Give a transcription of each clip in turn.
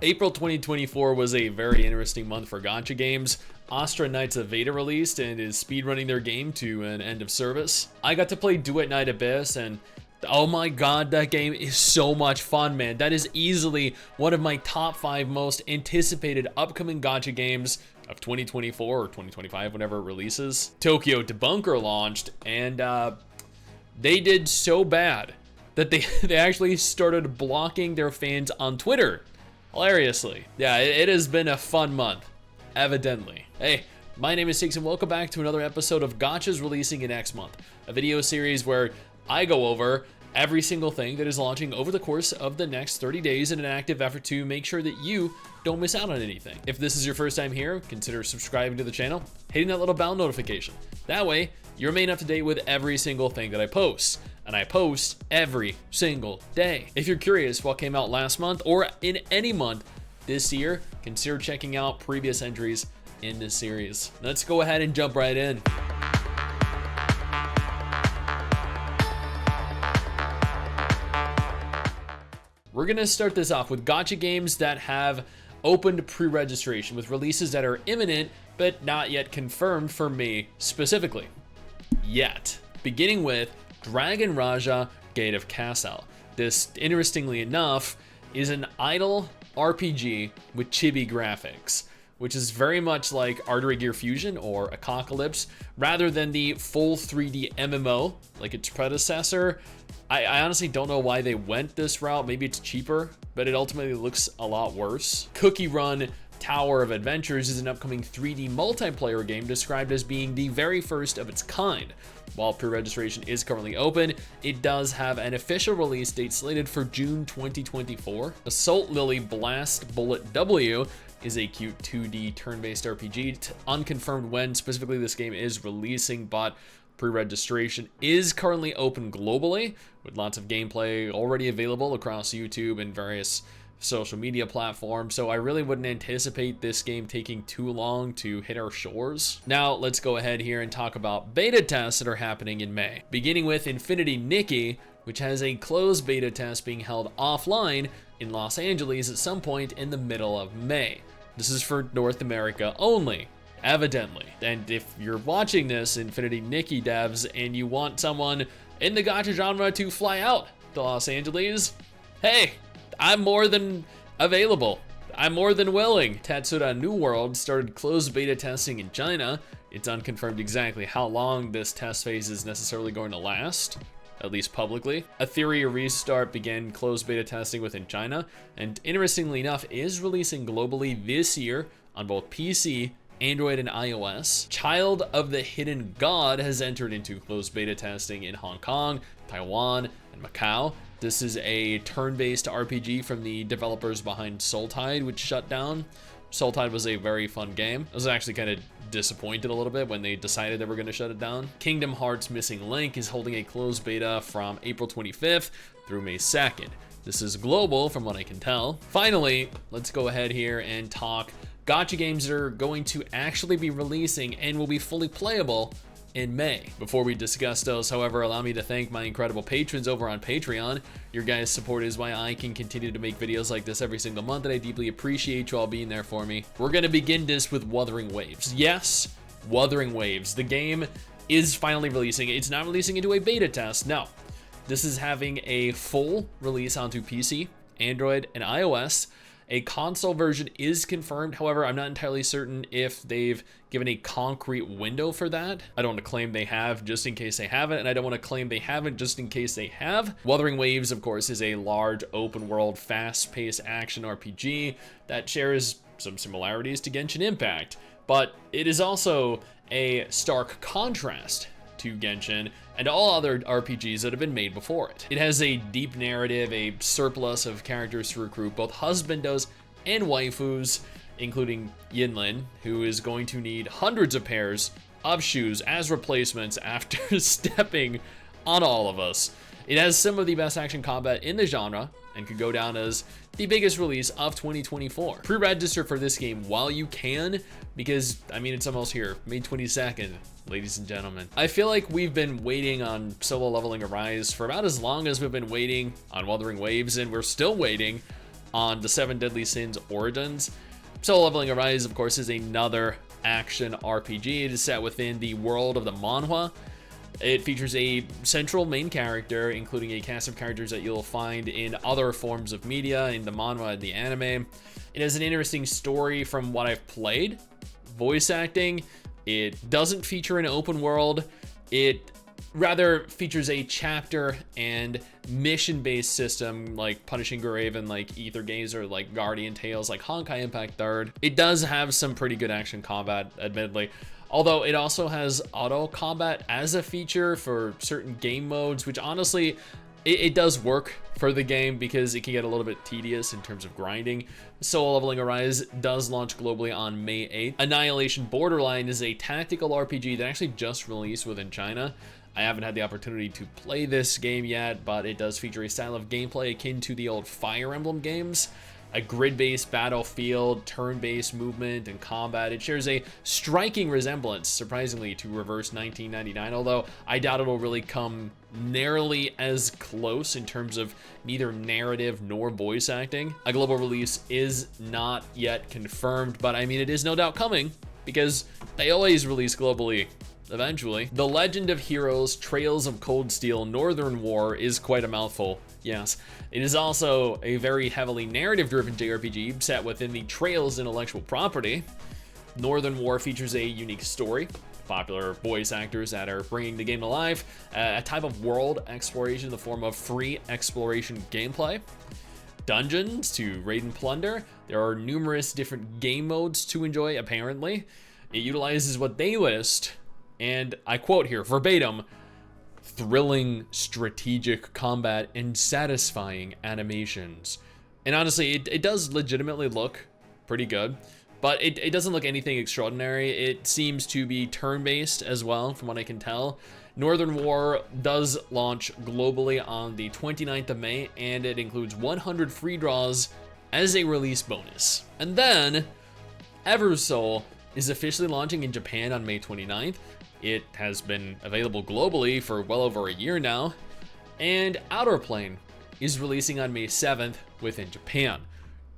April 2024 was a very interesting month for gacha games. ASTRA Knights of Veda released and is speedrunning their game to an end of service. I got to play Duet Night Abyss, and oh my god, that game is so much fun, man. That is easily one of my top 5 most anticipated upcoming gacha games of 2024 or 2025, whenever it releases. Tokyo Debunker launched, and they did so bad that they actually started blocking their fans on Twitter. Hilariously. Yeah, it has been a fun month, evidently. Hey, my name is Stix and welcome back to another episode of Gachas Releasing in Next Month, a video series where I go over every single thing that is launching over the course of the next 30 days in an active effort to make sure that you don't miss out on anything. If this is your first time here, consider subscribing to the channel, hitting that little bell notification. That way, you're made up to date with every single thing that I post. And I post every single day. If you're curious what came out last month or in any month this year, consider checking out previous entries in this series. Let's go ahead and jump right in. We're gonna start this off with gacha games that have opened pre-registration with releases that are imminent but not yet confirmed for me specifically. Yet. Beginning with Dragon Raja Gate of Cassell. This, interestingly enough, is an idle RPG with chibi graphics, which is very much like Artery Gear Fusion or Apocalypse, rather than the full 3D MMO like its predecessor. I honestly don't know why they went this route. Maybe it's cheaper, but it ultimately looks a lot worse. CookieRun Tower of Adventures is an upcoming 3D multiplayer game described as being the very first of its kind. While pre-registration is currently open, it does have an official release date slated for June 2024. Assault Lily Blast Bullet W is a cute 2D turn-based RPG. Unconfirmed when specifically this game is releasing, but pre-registration is currently open globally, with lots of gameplay already available across YouTube and various social media platform, so I really wouldn't anticipate this game taking too long to hit our shores. Now let's go ahead here and talk about beta tests that are happening in May, beginning with Infinity Nikki, which has a closed beta test being held offline in Los Angeles at some point in the middle of May. This is for North America only, evidently. And if you're watching this, Infinity Nikki devs, and you want someone in the gacha genre to fly out to Los Angeles, hey, I'm more than available. I'm more than willing. Tensura New World started closed beta testing in China. It's unconfirmed exactly how long this test phase is necessarily going to last, at least publicly. Etheria Restart began closed beta testing within China, and interestingly enough, is releasing globally this year on both PC, Android, and iOS. Child of the Hidden God has entered into closed beta testing in Hong Kong, Taiwan, and Macau. This is a turn-based RPG from the developers behind Soul Tide, which shut down. Soul Tide was a very fun game. I was actually kind of disappointed a little bit when they decided they were going to shut it down. Kingdom Hearts Missing Link is holding a closed beta from April 25th through May 2nd. This is global from what I can tell. Finally, let's go ahead here and talk gacha games that are going to actually be releasing and will be fully playable in May. Before we discuss those, however, allow me to thank my incredible patrons over on Patreon. Your guys' support is why I can continue to make videos like this every single month, and I deeply appreciate you all being there for me. We're gonna begin this with Wuthering Waves. Yes, Wuthering Waves. The game is finally releasing. It's not releasing into a beta test, no. This is having a full release onto PC, Android, and iOS. A console version is confirmed. However, I'm not entirely certain if they've given a concrete window for that. I don't want to claim they have just in case they haven't, and I don't want to claim they haven't just in case they have. Wuthering Waves, of course, is a large open world, fast-paced action RPG that shares some similarities to Genshin Impact, but it is also a stark contrast to Genshin and all other RPGs that have been made before it. It has a deep narrative, a surplus of characters to recruit, both husbandos and waifus, including Yinlin, who is going to need hundreds of pairs of shoes as replacements after stepping on all of us. It has some of the best action combat in the genre and could go down as the biggest release of 2024. Pre-register for this game while you can, because I mean, it's almost here, May 22nd, ladies and gentlemen. I feel like we've been waiting on Solo Leveling Arise for about as long as we've been waiting on Wuthering Waves, and we're still waiting on the 7 Deadly Sins Origins. Solo Leveling Arise, of course, is another action RPG. It is set within the world of the manhwa. It features a central main character, including a cast of characters that you'll find in other forms of media, in the manhwa and the anime. It has an interesting story from what I've played. Voice acting, it doesn't feature an open world. It rather features a chapter and mission-based system like Punishing Graven, like Ether Gaze, or like Guardian Tales, like Honkai Impact 3rd. It does have some pretty good action combat, admittedly. Although it also has auto combat as a feature for certain game modes, which honestly, it does work for the game because it can get a little bit tedious in terms of grinding. Solo Leveling Arise does launch globally on May 8th. Annihilation Borderline is a tactical RPG that actually just released within China. I haven't had the opportunity to play this game yet, but it does feature a style of gameplay akin to the old Fire Emblem games. A grid-based battlefield, turn-based movement and combat. It shares a striking resemblance, surprisingly, to Reverse 1999, although I doubt it'll really come nearly as close in terms of neither narrative nor voice acting. A global release is not yet confirmed, but I mean, it is no doubt coming, because they always release globally eventually. The Legend of Heroes Trails of Cold Steel Northern War is quite a mouthful. Yes, it is also a very heavily narrative-driven JRPG set within the Trails intellectual property. Northern War features a unique story, popular voice actors that are bringing the game to life, a type of world exploration in the form of free exploration gameplay, dungeons to raid and plunder. There are numerous different game modes to enjoy, apparently. It utilizes what they list, and I quote here verbatim, thrilling strategic combat and satisfying animations. And honestly, it does legitimately look pretty good, but it doesn't look anything extraordinary. It seems to be turn-based as well, from what I can tell. Northern War does launch globally on the 29th of May, and it includes 100 free draws as a release bonus. And then, Eversoul is officially launching in Japan on May 29th. It has been available globally for well over a year now. And Outerplane is releasing on May 7th within Japan.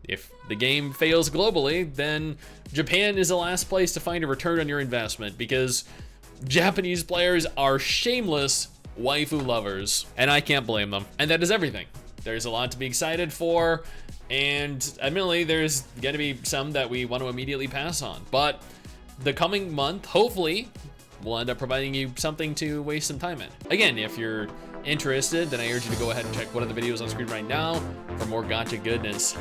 If the game fails globally, then Japan is the last place to find a return on your investment, because Japanese players are shameless waifu lovers, and I can't blame them. And that is everything. There's a lot to be excited for, and admittedly, there's gonna be some that we want to immediately pass on. But the coming month, hopefully, we'll end up providing you something to waste some time in. Again, if you're interested, then I urge you to go ahead and check one of the videos on screen right now for more gacha goodness.